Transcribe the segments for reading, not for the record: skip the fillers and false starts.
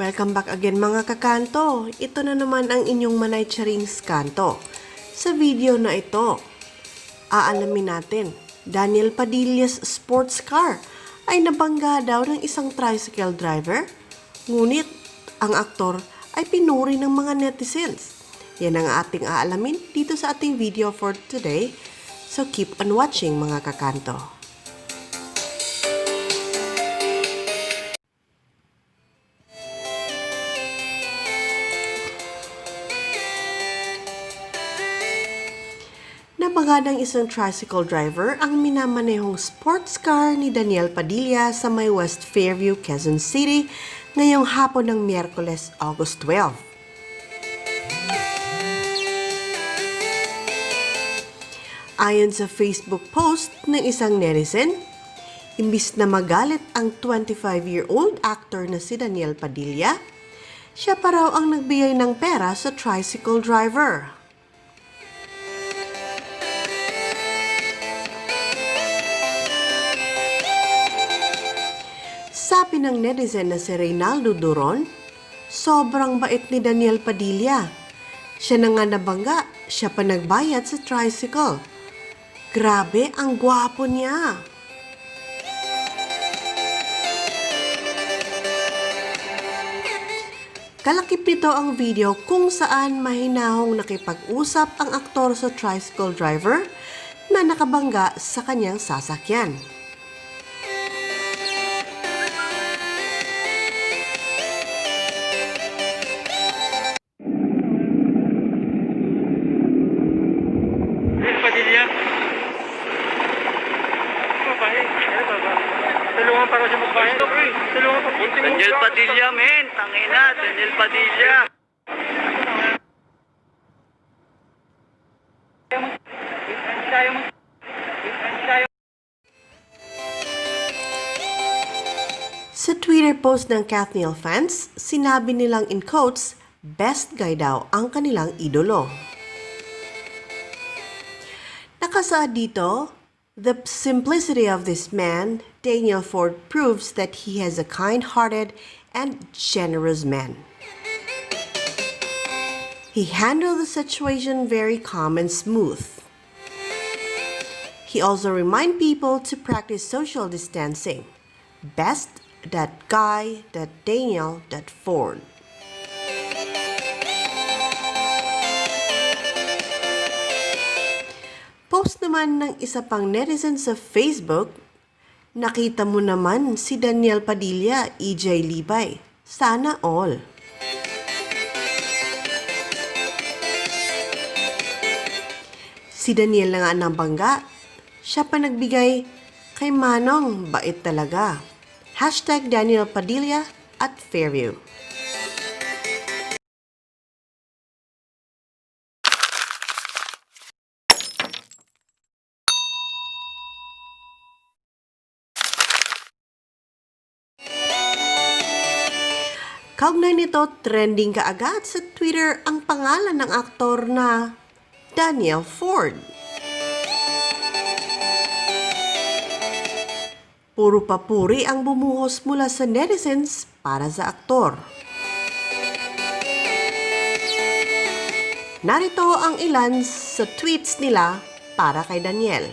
Welcome back again mga kakanto. Ito na naman ang inyong Manay Charings Kanto. Sa video na ito, aalamin natin, Daniel Padilla's sports car ay nabangga daw ng isang tricycle driver. Ngunit ang aktor ay pinuri ng mga netizens. Yan ang ating aalamin dito sa ating video for today. So keep on watching mga kakanto. Nabangga ng isang tricycle driver ang minamanehong sports car ni Daniel Padilla sa may West Fairview, Quezon City ngayong hapon ng Miyerkules, August 12. Ayon sa Facebook post ng isang netizen, imbis na magalit ang 25-year-old actor na si Daniel Padilla, siya pa raw ang nagbigay ng pera sa tricycle driver. Sabi ng netizen na si Reynaldo Duron, sobrang bait ni Daniel Padilla. Siya na nga nabangga, siya pa nagbayad sa tricycle. Grabe, ang gwapo niya. Kalakip nito ang video kung saan mahinahong nakipag-usap ang aktor sa tricycle driver na nakabangga sa kanyang sasakyan. Padilla. Tulungan para siya magbayad. Tulungan pa. Daniel Padilla, men. Tangina, Daniel Padilla. Sa Twitter post ng kathniel fans, sinabi nilang in quotes, best guy daw ang kanilang idolo. Nakasaad dito, the simplicity of this man, Daniel Ford, proves that he has a kind-hearted and generous man. He handled the situation very calm and smooth. He also reminded people to practice social distancing. Best that guy, that Daniel, that Ford. Post naman ng isa pang netizen sa Facebook, nakita mo naman si Daniel Padilla, EJ Libay. Sana all. Si Daniel na nga ang nabangga, siya pa nagbigay kay Manong, bait talaga. Hashtag Daniel Padilla at Fairview. Kaugnay nito, trending kaagad sa Twitter ang pangalan ng aktor na Daniel Ford. Puro papuri ang bumuhos mula sa netizens para sa aktor. Narito ang ilan sa tweets nila para kay Daniel.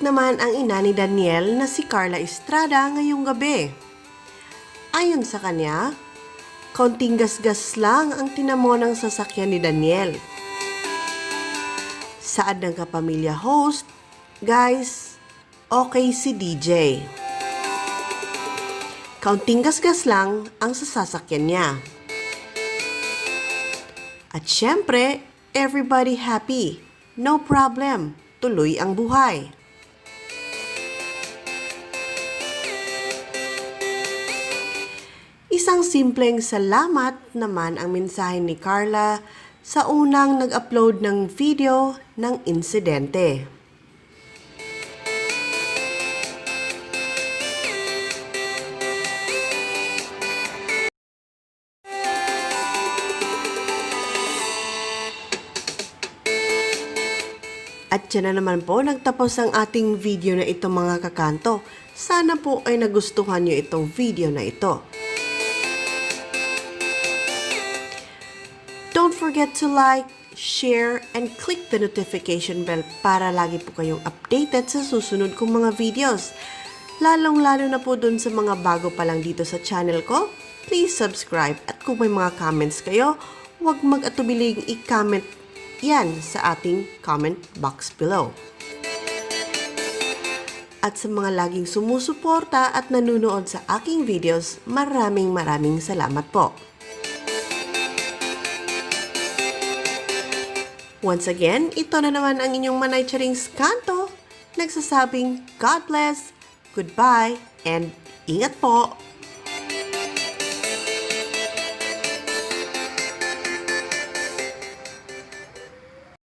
naman ang ina ni Daniel na si Carla Estrada ngayong gabi. Ayon sa kanya, kaunting gasgas lang ang tinamo ng sasakyan ni Daniel. Saad ng kapamilya host, guys, okay si DJ. Kaunting gasgas lang ang sasakyan niya. At syempre, everybody happy. No problem. Tuloy ang buhay. Isang simpleng salamat naman ang mensahe ni Carla sa unang nag-upload ng video ng insidente. At yan na naman po, nagtapos ang ating video na ito mga kakanto. Sana po ay nagustuhan nyo itong video na ito. Don't forget to like, share, and click the notification bell para lagi po kayong updated sa susunod kong mga videos. Lalong-lalo na po dun sa mga bago pa lang dito sa channel ko, please subscribe. At kung may mga comments kayo, huwag mag-atubiling i-comment yan sa ating comment box below. At sa mga laging sumusuporta at nanunood sa aking videos, maraming salamat po. Once again, ito na naman ang inyong Manay Charing's Kanto, nagsasabing God bless, goodbye, and ingat po!